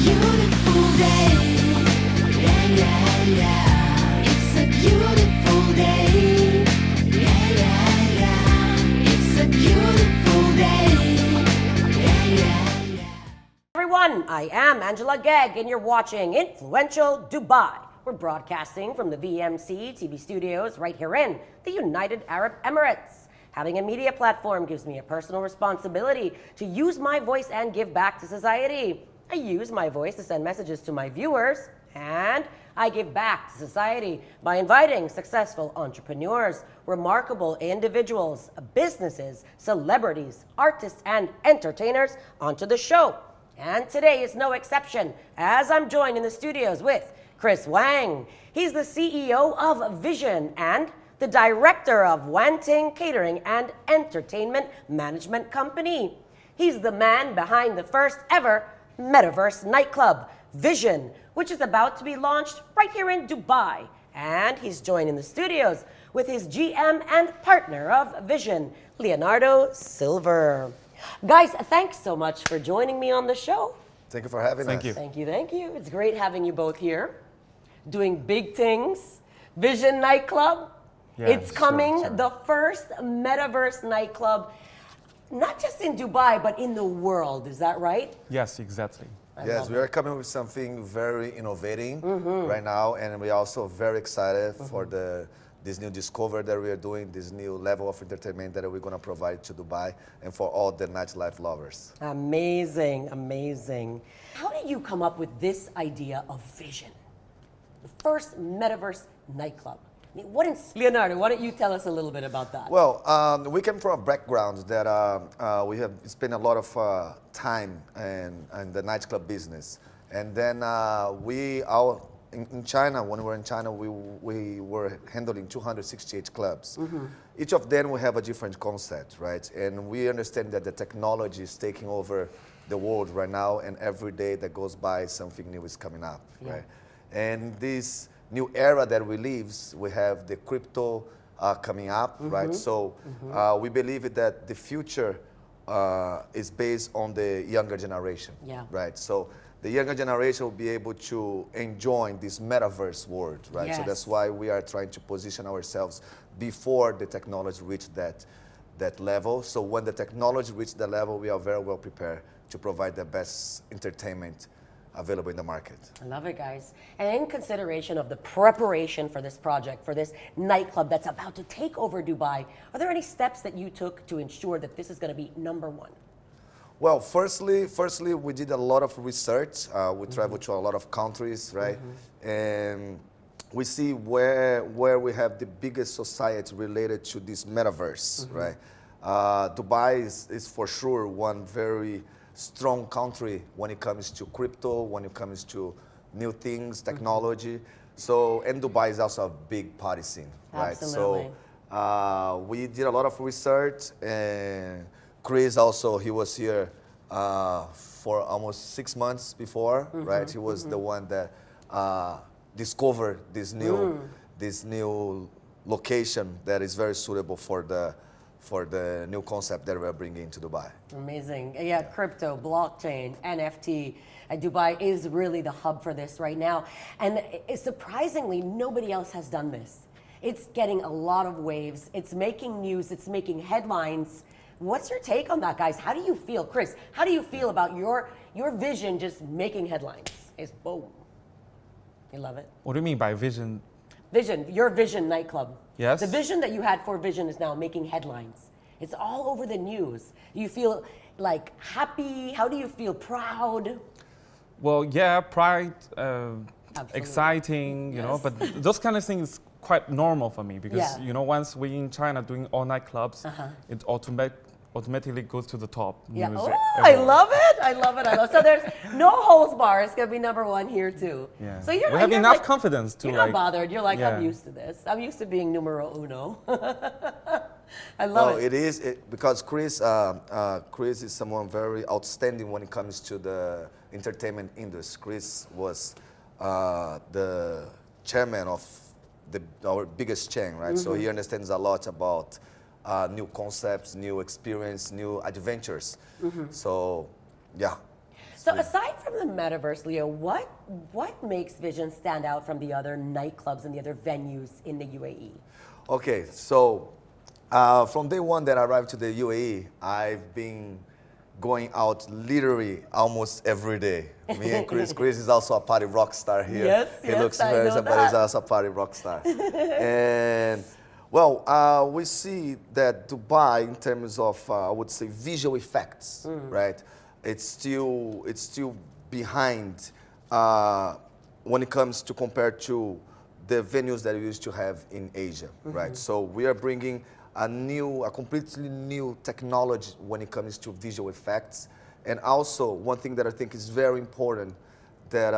beautiful day. Yeah, yeah, yeah. It's a beautiful day. Yeah, yeah, yeah. It's a beautiful day. Yeah, yeah, yeah. Everyone, I am Angela Gegg, and you're watching Influential Dubai. We're broadcasting from the VMC TV studios right here in the United Arab Emirates. Having a media platform gives me a personal responsibility to use my voice and give back to society. I use my voice to send messages to my viewers, and I give back to society by inviting successful entrepreneurs, remarkable individuals, businesses, celebrities, artists, and entertainers onto the show. And today is no exception, as I'm joined in the studios with Chris Wang. He's the CEO of Vision and the director of Wan Ting Catering and Entertainment Management Company. He's the man behind the first ever Metaverse Night Club, Vision, which is about to be launched right here in Dubai. And he's joined in the studios with his GM and partner of Vision, Leonardo Silver. Guys, thanks so much for joining me on the show. Thank you for having us. Thank you. Thank you, thank you. It's great having you both here, doing big things. Vision Nightclub. Yeah, It's coming, sure. the first Metaverse nightclub, not just in Dubai, but in the world. Is that right? Yes, exactly. Yes, we are coming with something very innovating right now, and we're also very excited for this new discovery that we are doing, this new level of entertainment that we're going to provide to Dubai and for all the nightlife lovers. Amazing, amazing. How did you come up with this idea of Vision? The first Metaverse nightclub. I mean, Leonardo, why don't you tell us a little bit about that? Well, we came from a background that we have spent a lot of time in the nightclub business. And then in China, when we were in China, we were handling 268 clubs. Each of them will have a different concept, right? And we understand that the technology is taking over the world right now, and every day that goes by, something new is coming up, right? And this new era that we live, we have the crypto coming up, right? So we believe that the future is based on the younger generation, right? So the younger generation will be able to enjoy this metaverse world, right? Yes. So that's why we are trying to position ourselves before the technology reach that level. So when the technology reaches that level, we are very well prepared to provide the best entertainment available in the market. I love it, guys. And in consideration of the preparation for this project, for this nightclub that's about to take over Dubai, are there any steps that you took to ensure that this is going to be number one? Well, firstly, we did a lot of research. We traveled to a lot of countries, right? And we see where we have the biggest society related to this metaverse, right? Dubai is for sure one very strong country when it comes to crypto, when it comes to new things, technology. So, and Dubai is also a big party scene, right? Absolutely. So we did a lot of research, and Chris also, he was here for almost 6 months before, right? He was the one that discovered this new location that is very suitable for the new concept that we're bringing to Dubai. Amazing. Yeah, crypto, blockchain, NFT. Dubai is really the hub for this right now. And surprisingly, nobody else has done this. It's getting a lot of waves. It's making news. It's making headlines. What's your take on that, guys? How do you feel? Chris, how do you feel about your vision just making headlines? It's boom. You love it? What do you mean by vision? Vision, your Vision nightclub. Yes. The vision that you had for Vision is now making headlines. It's all over the news. You feel like happy? How do you feel? Proud? Well, yeah, pride, Absolutely. Exciting, you know, but those kind of things quite normal for me because, you know, once we're in China doing all night clubs, it automatically goes to the top. Yeah. News Oh, I everywhere. love it. I love it. I love it. So there's no holds bar. It's going to be number one here too. Yeah. So you're we have enough like, confidence to You're like. not bothered. You're like, I'm Yeah. used to this. I'm used to being numero uno. I love it. It is because Chris is someone very outstanding when it comes to the entertainment industry. Chris was the chairman of our biggest chain, right? So he understands a lot about new concepts, new experience, new adventures. So, yeah. So aside from the metaverse, Leo, what makes Vision stand out from the other nightclubs and the other venues in the UAE? Okay, so from day one that I arrived to the UAE, I've been going out literally almost every day. Me and Chris. Chris is also a party rock star here. Yes, he yes, looks I very, know but he's that. also a party rock star. And well, we see that Dubai, in terms of I would say visual effects, right? It's still behind when it comes to compare to the venues that we used to have in Asia, right? So we are bringing a completely new technology when it comes to visual effects. And also, one thing that I think is very important that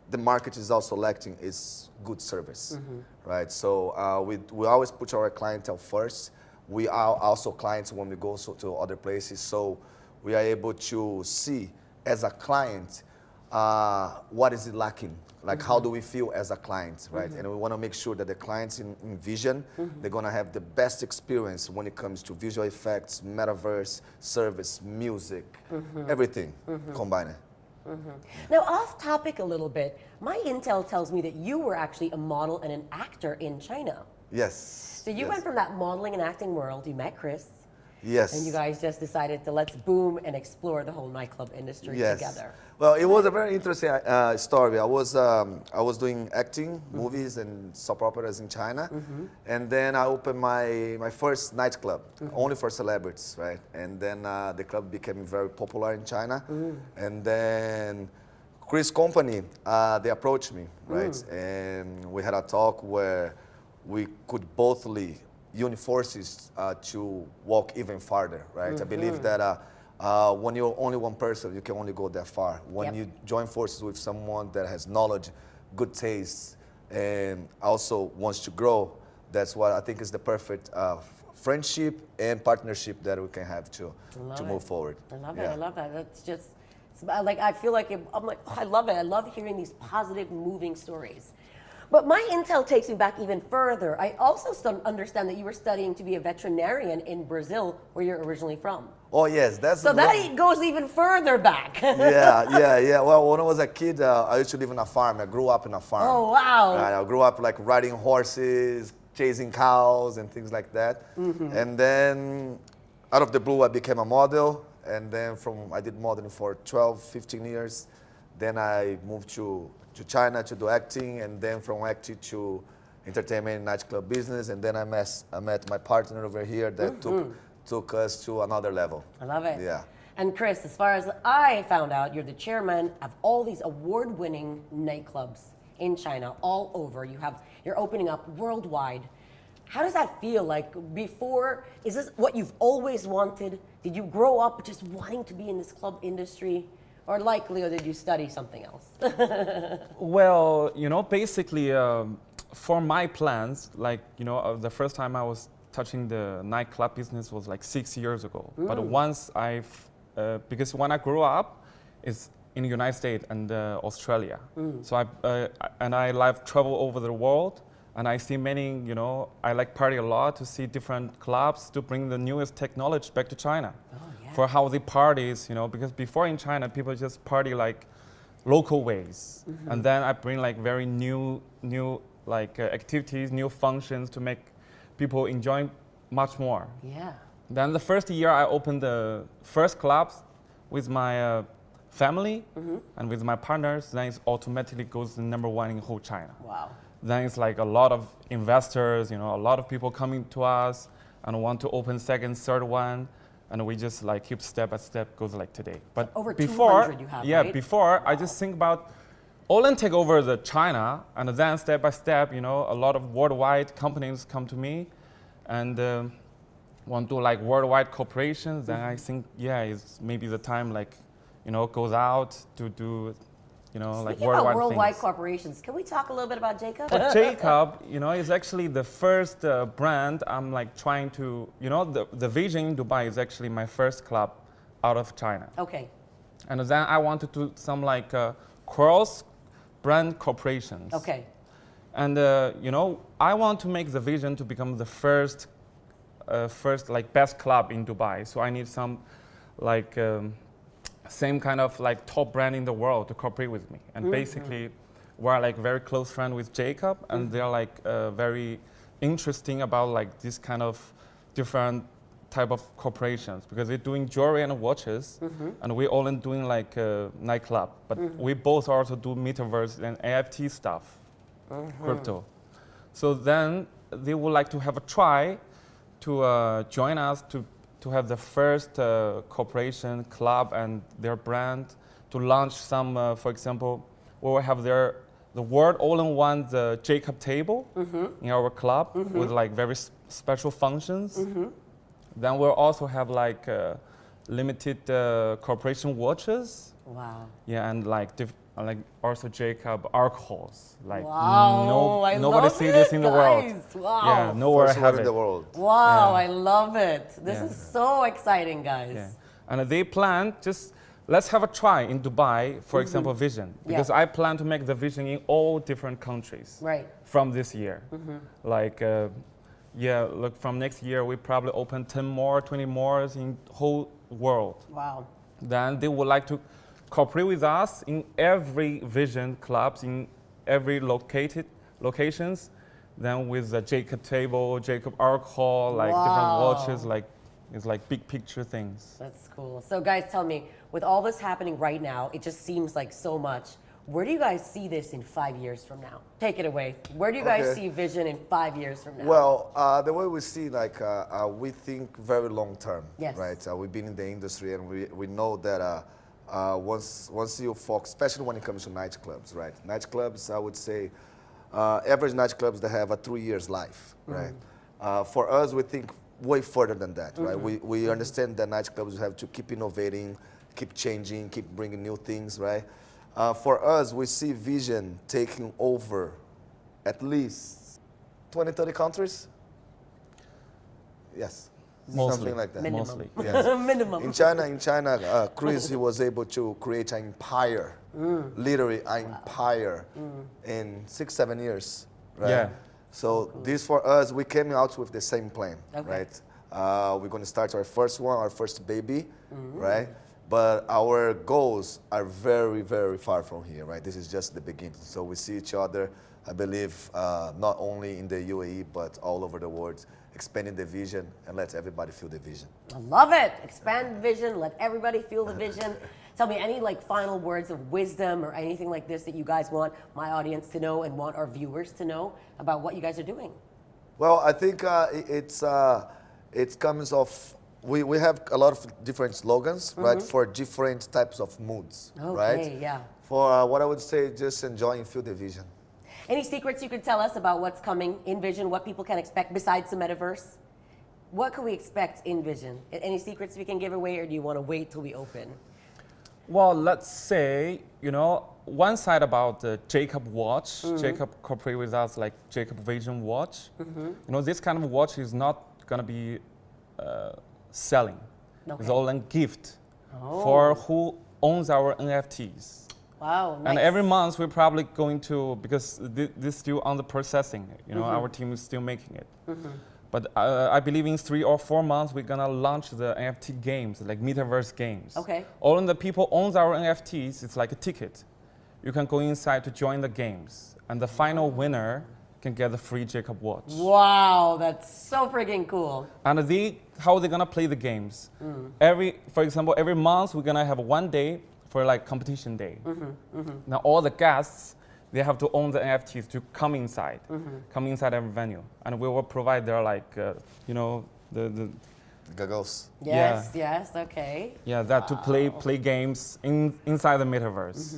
the market is also lacking is good service, right? So we always put our clientele first. We are also clients when we go to other places. So we are able to see as a client what is it lacking. Like, how do we feel as a client, right? And we want to make sure that the clients in Vision, they're going to have the best experience when it comes to visual effects, metaverse, service, music, everything combined. Now, off topic a little bit, my intel tells me that you were actually a model and an actor in China. Yes. So you went from that modeling and acting world, you met Chris, Yes. and you guys just decided to let's boom and explore the whole nightclub industry together. Well, it was a very interesting story. I was doing acting, movies, and soap operas in China, and then I opened my first nightclub, only for celebrities, right? And then the club became very popular in China, and then Chris' company they approached me, right? And we had a talk where we could bothly join forces to walk even farther, right? I believe that when you're only one person, you can only go that far. When you join forces with someone that has knowledge, good taste, and also wants to grow, that's what I think is the perfect friendship and partnership that we can have to move forward. I love it. I love that. That's just like I feel like I'm like, oh, I love it. I love hearing these positive, moving stories. But my intel takes me back even further. I also understand that you were studying to be a veterinarian in Brazil, where you're originally from. Oh yes, that's So that goes even further back. yeah. Well, when I was a kid, I used to live in a farm. I grew up in a farm. Oh wow! I grew up like riding horses, chasing cows, and things like that. And then, out of the blue, I became a model. And then I did modeling for 12, 15 years. Then I moved to China to do acting, and then from acting to entertainment and nightclub business. And then I met my partner over here that took us to another level. I love it. Yeah. And Chris, as far as I found out, you're the chairman of all these award-winning nightclubs in China, all over. You're opening up worldwide. How does that feel? Like before, is this what you've always wanted? Did you grow up just wanting to be in this club industry? Or like Leo, did you study something else? Well, basically, for my plans, like, the first time I was touching the nightclub business was like 6 years ago. But once because when I grew up, it's in the United States and Australia. So I travel over the world, and I see many, I like party a lot to see different clubs to bring the newest technology back to China. For how they parties, because before in China, people just party like local ways. And then I bring like very new like activities, new functions to make people enjoy much more. Yeah. Then the first year I opened the first clubs with my family and with my partners, then it automatically goes to #1 in whole China. Wow. Then it's like a lot of investors, a lot of people coming to us and want to open second, third one. And we just like keep step by step goes like today. But over before, 200 you have, right? before I just think about all take over the China, and then step by step, a lot of worldwide companies come to me and want to do like worldwide corporations. Then I think, it's maybe the time like, goes out to do, like Speaking worldwide about worldwide things. corporations, can we talk a little bit about Jacob? Jacob, is actually the first brand I'm like trying to, the Vision in Dubai is actually my first club out of China. Okay. And then I want to do some like cross brand corporations. Okay. And I want to make the Vision to become the first like best club in Dubai. So I need some like same kind of like top brand in the world to cooperate with me. And basically, we're like very close friend with Jacob, and they're like very interesting about like this kind of different type of corporations, because they're doing jewelry and watches, and we're all in doing like a nightclub. But we both also do metaverse and NFT stuff, crypto. So then they would like to have a try to join us to have the first corporation club and their brand to launch some, for example, we will have the world all-in-one the Jacob table in our club with like very special functions. Then we'll also have like limited corporation watches. Wow. Yeah, and like also Jacob alcohols. Like Wow, I nobody love see this it, in the world. guys. Wow. Yeah, nowhere First have one in it. the world. Wow, Yeah. I love it. This Yeah. is so exciting, guys. Yeah. And they plan just let's have a try in Dubai, for example, Vision, because I plan to make the Vision in all different countries Right. from this year. Like, look, from next year we probably open 10 more, 20 more in whole world. Wow. Then they would like to cooperate with us in every Vision clubs in every locations. Then with the Jacob table, Jacob alcohol, like different watches, like it's like big picture things. That's cool. So guys, tell me, with all this happening right now, it just seems like so much. Where do you guys see this in 5 years from now? Take it away. Where do you guys see Vision in 5 years from now? Well, the way we see, like, we think very long term, Yes. right? We've been in the industry, and we know that once you focus, especially when it comes to nightclubs, right? Nightclubs, I would say, average nightclubs, they have a 3 years life, right? For us, we think way further than that, right? We understand that nightclubs have to keep innovating, keep changing, keep bringing new things, right? For us, we see Vision taking over at least 20, 30 countries. Yes, Mostly. something like that. Minimum. Mostly. Yes. Minimum. In China, Chris, he was able to create an empire, literally an empire, in 6, 7 years, right? Yeah. So this for us, we came out with the same plan, Okay. right? We're going to start our first one, our first baby, right? But our goals are very, very far from here, right? This is just the beginning. So we see each other, I believe, not only in the UAE, but all over the world, expanding the vision and let everybody feel the vision. I love it. Expand vision. Let everybody feel the vision. Tell me any like final words of wisdom or anything like this that you guys want my audience to know and want our viewers to know about what you guys are doing. Well, I think it comes off. We have a lot of different slogans, right, for different types of moods, right? Okay, yeah. For what I would say, just enjoy and feel the vision. Any secrets you could tell us about what's coming in Vision, what people can expect besides the metaverse? What can we expect in Vision? Any secrets we can give away, or do you want to wait till we open? Well, let's say, one side about the Jacob watch, Jacob cooperate with us like Jacob Vision watch. This kind of watch is not going to be selling. Okay. It's all a gift for who owns our NFTs. Wow, nice. And every month we're probably going to, because this is still on the processing, our team is still making it. But I believe in 3 or 4 months we're gonna launch the NFT games, like Metaverse games. Okay. All the people owns our NFTs, it's like a ticket. You can go inside to join the games, and the final winner can get the free Jacob watch. Wow, that's so freaking cool. And how they're gonna play the games. For example, every month we're gonna have 1 day for like competition day. Now all the guests, they have to own the NFTs to come inside every venue, and we will provide their like, the Goggles. Yes, yes, okay. that to play games inside the metaverse.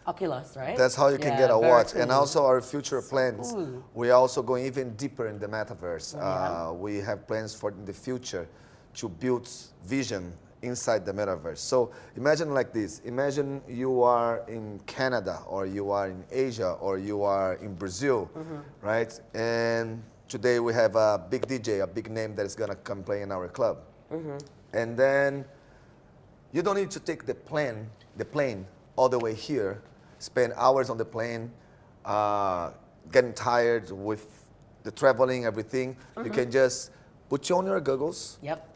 Oculus, right? That's how you can get a very watch. cool. And also our future plans, cool. we're also going even deeper in the metaverse. Yeah. We have plans for in the future to build vision inside the metaverse. So imagine like this. Imagine you are in Canada, or you are in Asia, or you are in Brazil, right? And today we have a big DJ, a big name that is gonna come play in our club. And then you don't need to take the plane all the way here, spend hours on the plane, getting tired with the traveling, everything. You can just put on your goggles, Yep.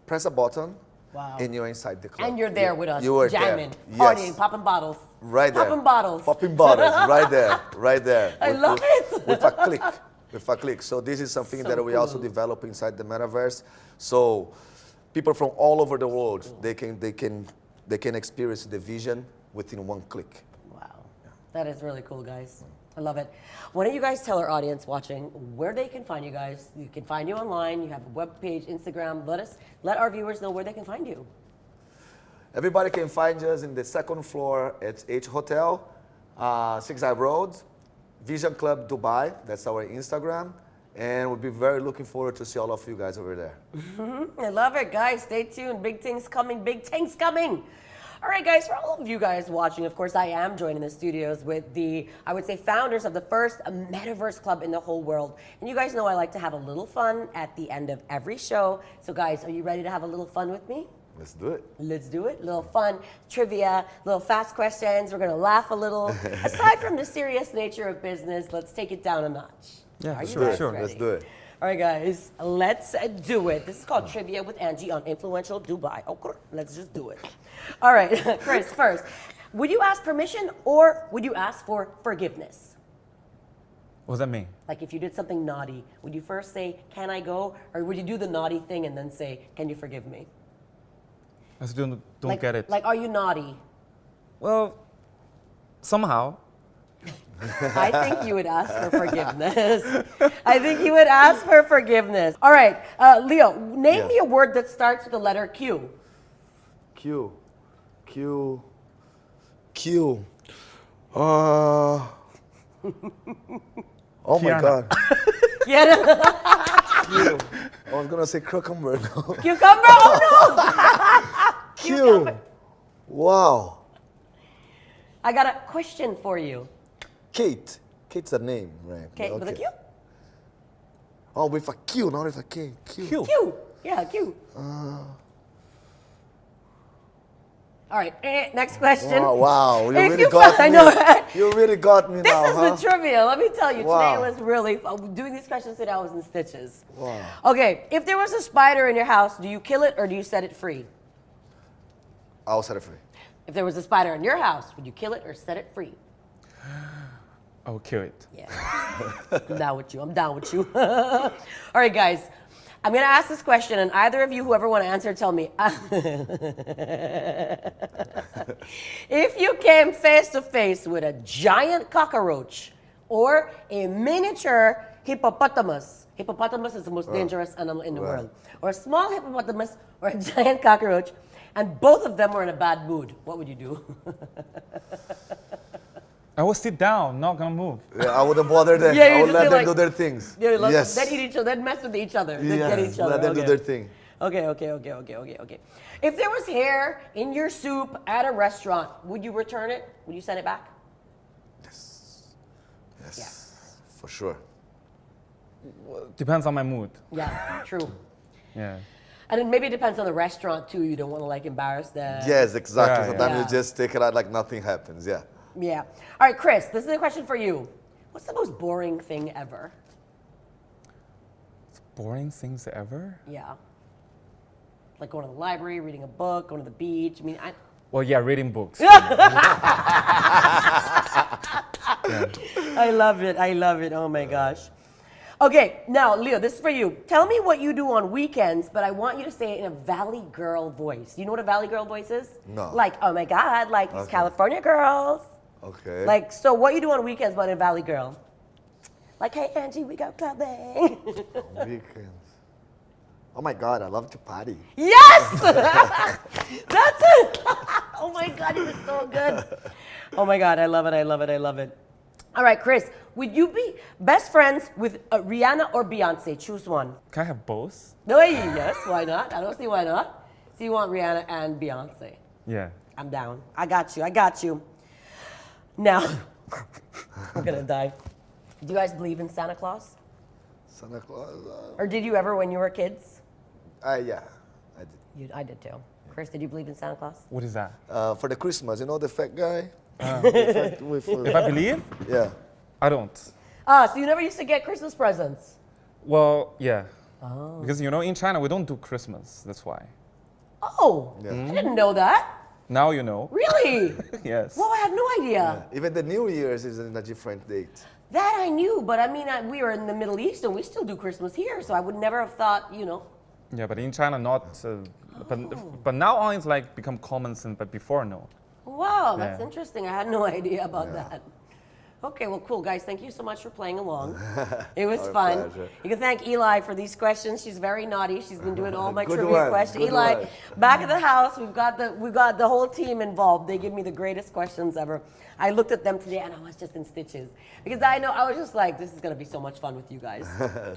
press a button, Wow. and you're inside the club. And you're there with us, You were jamming, there. partying, Yes. popping bottles. Right there. Popping bottles. Popping bottles, right there, right there. I love it. With a click, with a click. So this is something So that we also cool. develop inside the metaverse. So people from all over the world, they can experience the vision within one click. Wow. That is really cool, guys. I love it. Why don't you guys tell our audience watching where they can find you guys? You can find you online. You have a web page, Instagram. Let our viewers know where they can find you. Everybody can find us in the second floor at H Hotel, 6 Eye Road, Vision Club Dubai. That's our Instagram. And we'll be very looking forward to see all of you guys over there. I love it, guys. Stay tuned. Big things coming. Big things coming. All right, guys, for all of you guys watching, of course, I am joining the studios with the, I would say, founders of the first Metaverse Club in the whole world. And you guys know I like to have a little fun at the end of every show. So, guys, are you ready to have a little fun with me? Let's do it. Let's do it. Little fun trivia, little fast questions. We're going to laugh a little. Aside from the serious nature of business, let's take it down a notch. Yeah, Are you sure, guys sure. ready? Let's do it. All right, guys, let's do it. This is called Trivia with Angie on Influential Dubai. Okay, let's just do it. All right, Chris, first, would you ask permission or would you ask for forgiveness? What does that mean? Like if you did something naughty, would you first say, can I go? Or would you do the naughty thing and then say, can you forgive me? I still don't Like- get it. Like, are you naughty? Well, somehow. I think you would ask for forgiveness. I think you would ask for forgiveness. All right, Leo, name Yeah. me a word that starts with the letter Q. Q. Oh my Kiana. God. Yeah. Q. I was gonna say cucumber. No. Cucumber? Oh no! Q. Wow. I got a question for you. Kate. Kate's a name, right? Okay, with a Q? Oh, with a Q, not with a K. Q. Q. Q. Yeah, Q. All right, next question. Wow, you If really you got I me. know, right? You really got me This now, is huh? the trivia. Let me tell you, Wow. today was really doing these questions today. I was in stitches. Wow. Okay, if there was a spider in your house, do you kill it or do you set it free? I'll set it free. If there was a spider in your house, would you kill it or set it free? I will kill it. Yeah. I'm down with you. I'm down with you. All right, guys. I'm going to ask this question, and either of you, whoever want to answer, tell me. If you came face to face with a giant cockroach or a miniature hippopotamus, hippopotamus is the most dangerous animal in the Right. world, or a small hippopotamus or a giant cockroach, and both of them were in a bad mood, what would you do? I will sit down, not gonna move. Yeah, I wouldn't bother them. Yeah, you I would just let be them like- do their things. Yeah, let Yes. then eat each other, then mess with each other, then get Yes, each other. let them do Okay. their thing. Okay. If there was hair in your soup at a restaurant, would you return it? Would you send it back? Yes, for sure. Depends on my mood. Yeah, true. Yeah. And it maybe depends on the restaurant too. You don't want to like embarrass them. Yes, exactly. Yeah, Sometimes yeah. you just take it out like nothing happens. Yeah. Yeah. All right, Chris, this is a question for you. What's the most boring thing ever? Boring things ever? Yeah. Like going to the library, reading a book, going to the beach. I mean, Well, yeah, reading books. I love it. I love it. Oh my gosh. Okay, now, Leo, this is for you. Tell me what you do on weekends, but I want you to say it in a Valley Girl voice. You know what a Valley Girl voice is? No. Like, oh my God, like these Okay. California girls. Okay. Like, so what you do on weekends, but in a Valley Girl? Like, hey, Angie, we go clubbing. Weekends. Oh my God, I love to party. Yes! That's it. Oh my God, it was so good. Oh my God, I love it. I love it. I love it. All right, Chris, would you be best friends with Rihanna or Beyonce? Choose one. Can I have both? No, yes, why not? I don't see why not. So you want Rihanna and Beyonce. Yeah. I'm down. I got you. I got you. Now, I'm going to die. Do you guys believe in Santa Claus? Santa Claus. Or did you ever when you were kids? Yeah, I did. I did too. Chris, did you believe in Santa Claus? What is that? For the Christmas, you know the fat guy? If I believe? Yeah. I don't. So you never used to get Christmas presents? Well, yeah. Oh. Because, in China, we don't do Christmas. That's why. Oh, Yeah. I didn't know that. Now you know. Really? Yes. Well, I had no idea. Even the New Year's is in a different date. That I knew, but I mean, we are in the Middle East and we still do Christmas here, so I would never have thought, Yeah, but in China not. But now on it's like become common since, but before no. Wow, that's Yeah. interesting. I had no idea about that. Okay, well, cool, guys. Thank you so much for playing along. It was Our fun. pleasure. You can thank Eli for these questions. She's very naughty. She's been doing all my Good trivia one, questions. good Eli, one. back at the house, we've got the whole team involved. They give me the greatest questions ever. I looked at them today and I was just in stitches because I was just like, this is gonna be so much fun with you guys.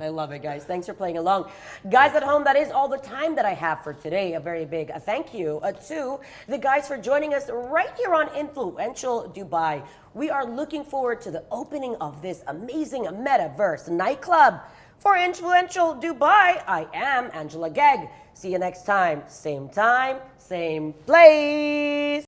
I love it, guys. Thanks for playing along, guys at home. That is all the time that I have for today. A very big thank you to the guys for joining us right here on Influential Dubai. We are looking forward to the opening of this amazing Metaverse nightclub. For Influential Dubai, I am Angela Gegg. See you next time, same place.